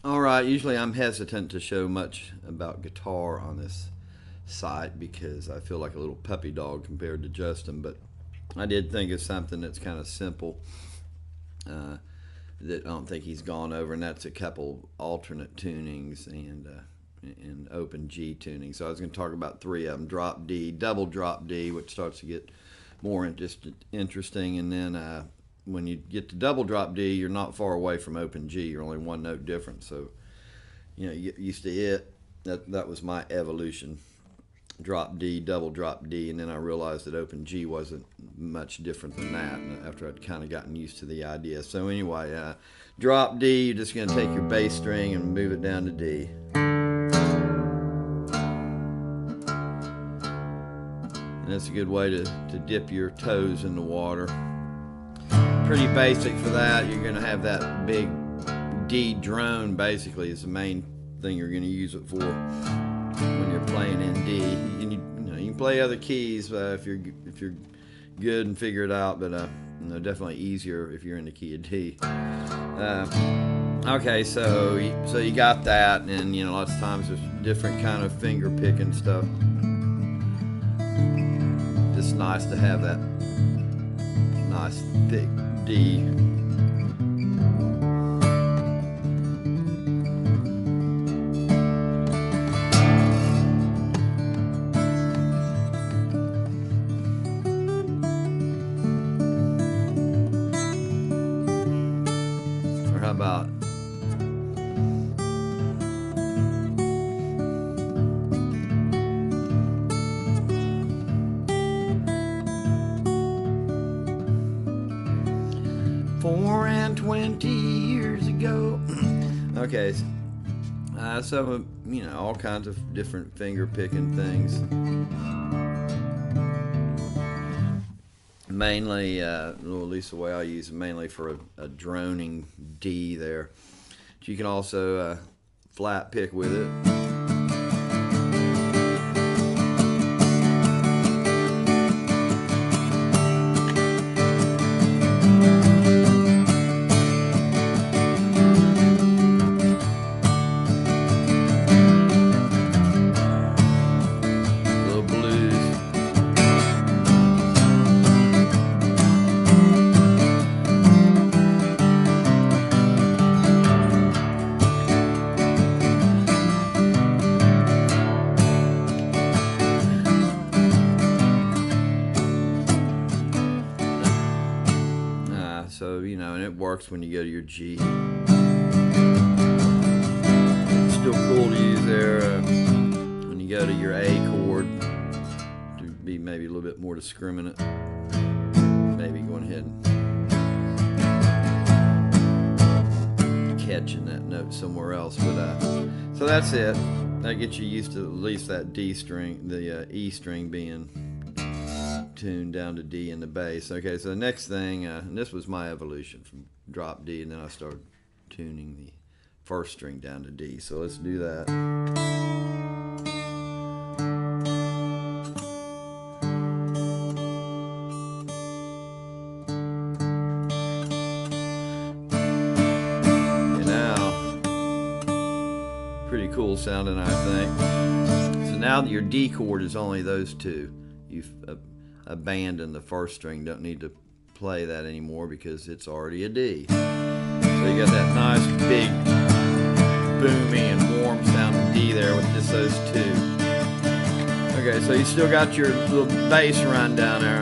All right, usually I'm hesitant to show much about guitar on this site because I feel like a little puppy dog compared to Justin, but I did think of something that's kind of simple uh, that I don't think he's gone over, and that's a couple alternate tunings and open G tuning. So I was going to talk about three of them: drop D, double drop D, which starts to get more interesting, and then when you get to double drop D, you're not far away from open G. You're only one note different. So you get used to it. That was my evolution. Drop D, double drop D, and then I realized that open G wasn't much different than that after I'd kind of gotten used to the idea. So anyway, drop D, you're just going to take your bass string and move it down to D. And that's a good way to dip your toes in the water. Pretty basic for that. You're going to have that big D drone basically is the main thing you're going to use it for when you're playing in D. You can play other keys if you're good and figure it out, but definitely easier if you're in the key of D. Okay, so you got that, and lots of times there's different kind of finger picking stuff. Just nice to have that nice thick D. Or how about four and 20 years ago? Okay, so all kinds of different finger picking things. Mainly, at least the way I use it, mainly for a droning D there. But you can also flat pick with it. So, and it works when you go to your G. It's still cool to use there when you go to your A chord to be maybe a little bit more discriminate. Maybe going ahead and catching that note somewhere else. But so that's it. That gets you used to at least that D string, the E string being tuned down to D in the bass. Okay, so the next thing, and this was my evolution from drop D, and then I started tuning the first string down to D. So let's do that. And now, pretty cool sounding, I think. So now that your D chord is only those two, you've abandon the first string. Don't need to play that anymore because it's already a D. So you got that nice big boomy and warm sounding D there with just those two. Okay, so you still got your little bass run down there.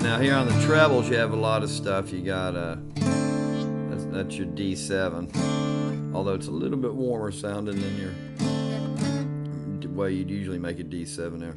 Now here on the trebles you have a lot of stuff. You got that's your D7, although it's a little bit warmer sounding than your way you'd usually make a D7 there.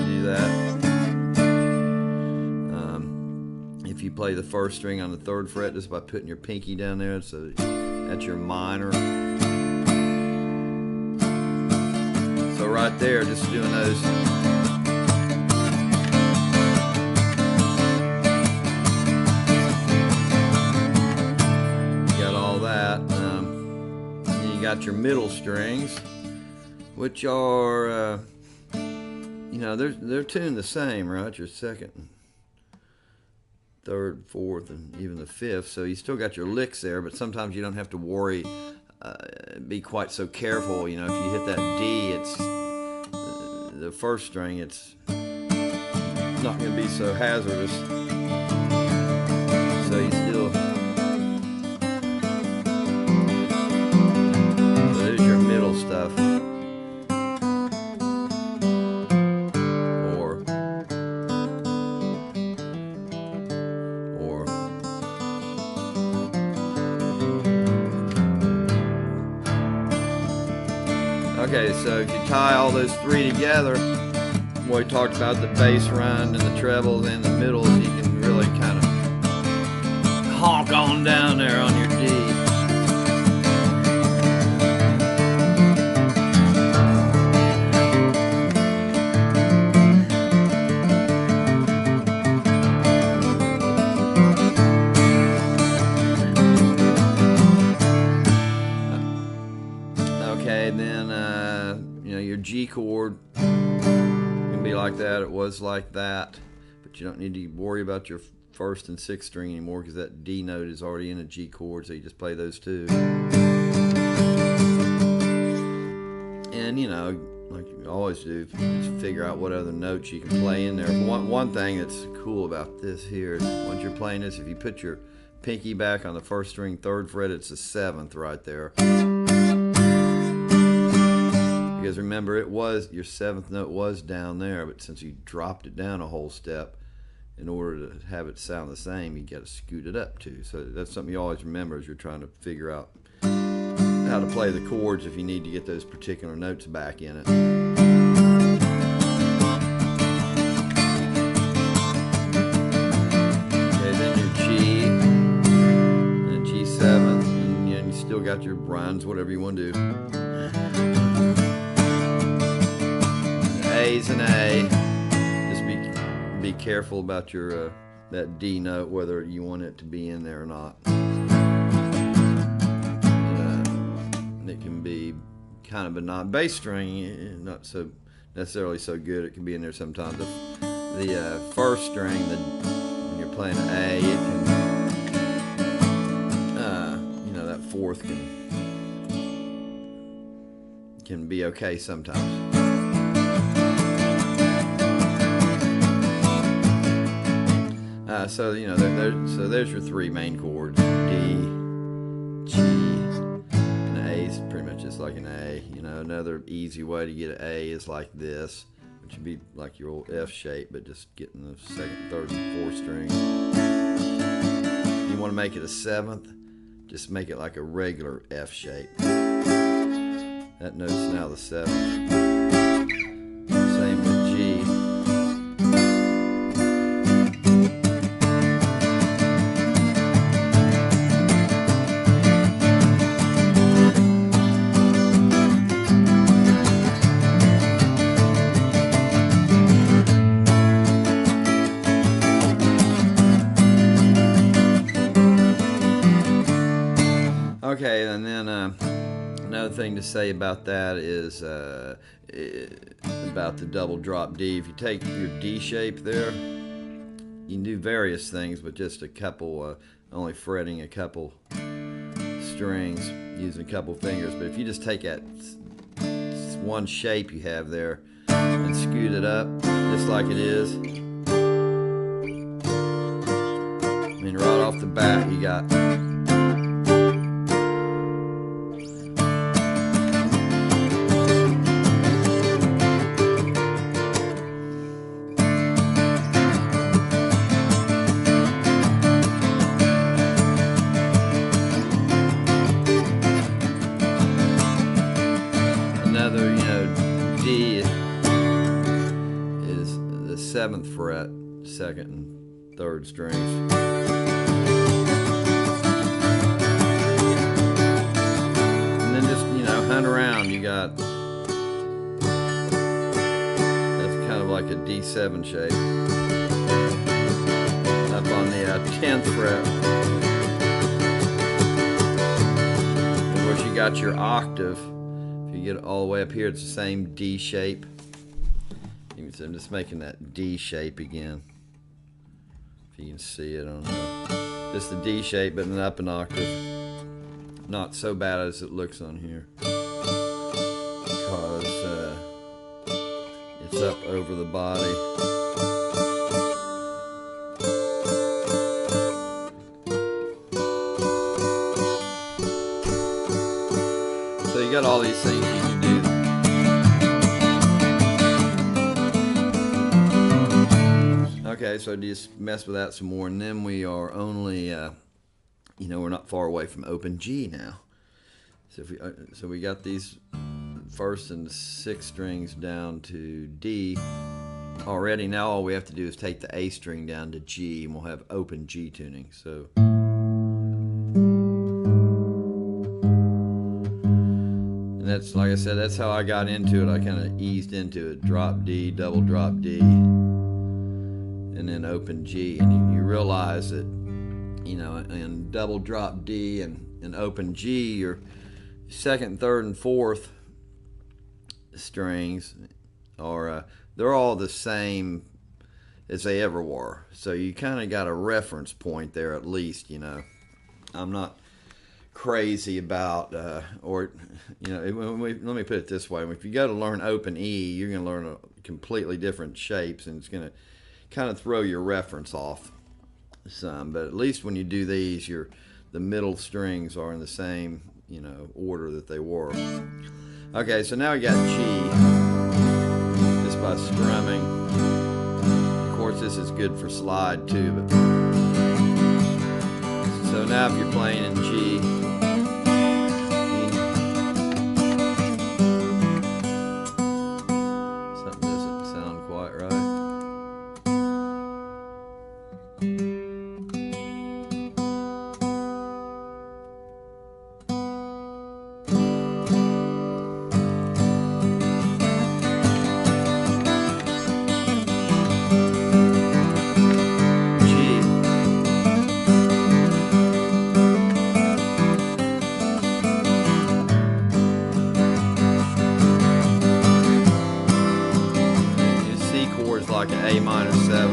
Do that. If you play the first string on the 3rd fret just by putting your pinky down there, so that's your minor. So right there, just doing those. Got your middle strings. which are, you know, they're tuned the same, right? Your second, third, fourth, and even the fifth. So you still got your licks there, but sometimes you don't have to worry, be quite so careful. You know, if you hit that D, it's the first string. It's not going to be so hazardous. So you still. So there's your middle stuff. Okay, so if you tie all those three together, we talked about the bass run and the trebles and the middles, you can really kind of honk on down there on your D. Okay, then you know, your G chord can be like that. It was like that, but you don't need to worry about your first and sixth string anymore because that D note is already in a G chord, so you just play those two. And you know, like you always do, just figure out what other notes you can play in there. One thing that's cool about this here is once you're playing this, if you put your pinky back on the first string, third fret, it's the seventh right there. Because remember, it was your seventh note was down there, but since you dropped it down a whole step, in order to have it sound the same, you got to scoot it up too. So that's something you always remember as you're trying to figure out how to play the chords if you need to get those particular notes back in it. Okay, then your G and G7, and you still got your runs, whatever you want to do. A's and A. Just be careful about your that D note, whether you want it to be in there or not. It can be kind of benign. Bass string, not so necessarily so good. It can be in there sometimes. The first string, when you're playing A, it can, you know, that fourth can be okay sometimes. So you know, so there's your three main chords: D, G, and A is pretty much just like an A. You know, another easy way to get an A is like this, which would be like your old F shape, but just getting the second, third, and fourth string. If you want to make it a seventh, just make it like a regular F shape. That note's now the seventh. Same with G. Okay, and then another thing to say about that is about the double drop D. If you take your D shape there, you can do various things, but just a couple, only fretting a couple strings, using a couple fingers. But if you just take that one shape you have there and scoot it up just like it is, I mean, right off the bat you got another, you know, D is the 7th fret, second and third strings. And then just, you know, hunt around. You got, that's kind of like a D7 shape. Up on the 10th fret. Of course, you got your octave. If you you get all the way up here, it's the same D shape. So I'm just making that D shape again. If you can see it, I don't know. Just the D shape, but up an octave. Not so bad as it looks on here, because it's up over the body. So you got all these things you can do. Okay, so just mess with that some more, and then we are only, we're not far away from open G now. So we got these first and sixth strings down to D already. Now all we have to do is take the A string down to G, and we'll have open G tuning. So. And that's, like I said, that's how I got into it. I kind of eased into it. Drop D, double drop D, and then open G. And you realize that, in double drop D and open G, your second, third, and fourth strings are, they're all the same as they ever were. So you kind of got a reference point there at least, I'm not crazy about, let me put it this way. If you go to learn open E, you're going to learn completely different shapes, and it's going to kind of throw your reference off some. But at least when you do these, the middle strings are in the same, order that they were. Okay, so now we got G, just by strumming. Of course, this is good for slide too, but so now if you're playing in G, something doesn't sound quite right. Like an A minor 7.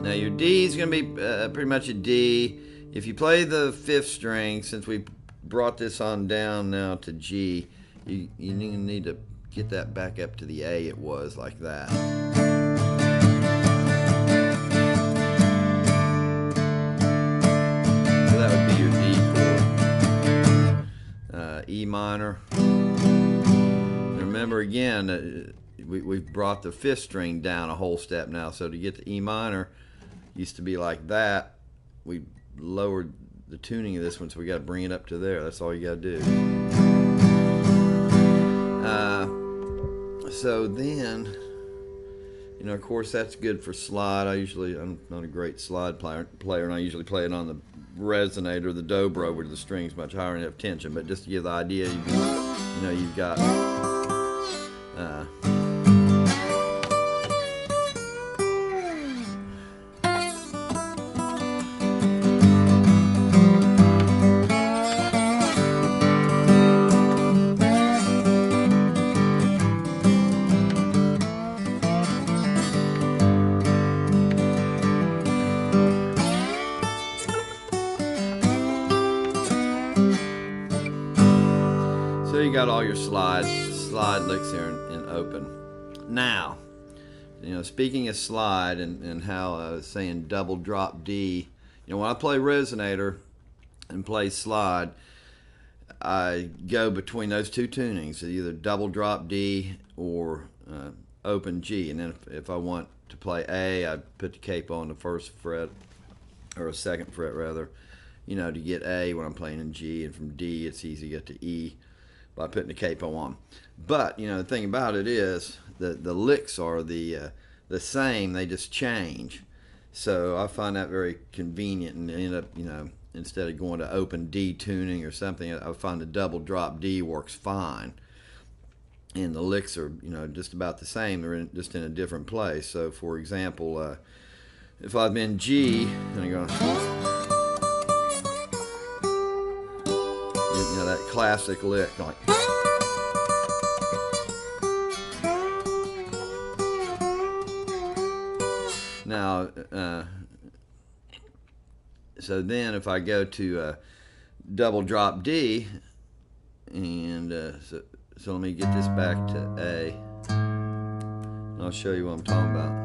Now your D is going to be pretty much a D. If you play the fifth string, since we brought this on down now to G, you need to get that back up to the A it was, like that. E minor. And remember again, we've brought the fifth string down a whole step now. So to get to E minor, used to be like that. We lowered the tuning of this one, so we got to bring it up to there. That's all you got to do. So then, of course, that's good for slide. I'm not a great slide player, and I usually play it on the resonator, the dobro, where the string's much higher and have tension. But just to give the idea, you've got so you got all your slide licks here in open. Now, speaking of slide and how I was saying double drop D, when I play resonator and play slide, I go between those two tunings, either double drop D or open G. And then if I want to play A, I put the capo on the first fret, or a second fret rather, to get A when I'm playing in G, and from D it's easy to get to E by putting the capo on. But the thing about it is the licks are the same, they just change. So I find that very convenient, and end up instead of going to open D tuning or something, I find the double drop D works fine. and the licks are, just about the same. They're just in a different place. So, for example, if I'm in G and I go, that classic lick, like. Now, so then if I go to double drop D, and so let me get this back to A, and I'll show you what I'm talking about.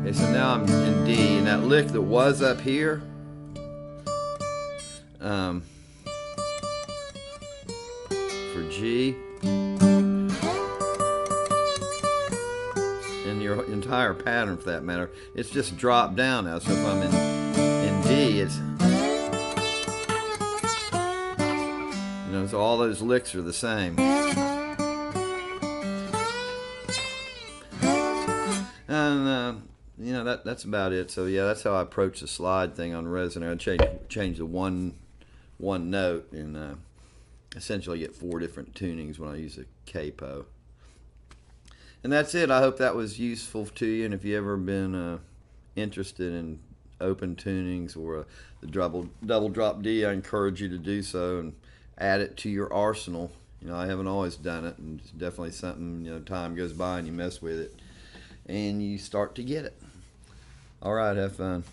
Okay, so now I'm in D, and that lick that was up here, for G, and your entire pattern for that matter, it's just dropped down now. So if I'm in D, it's, so all those licks are the same. And that's about it. So yeah, that's how I approach the slide thing on Resonate. I change the one note, and essentially get 4 different tunings when I use a capo. And that's it. I hope that was useful to you. And if you've ever been interested in open tunings or the double drop D, I encourage you to do so and add it to your arsenal. I haven't always done it, and it's definitely something, time goes by and you mess with it and you start to get it. All right, have fun.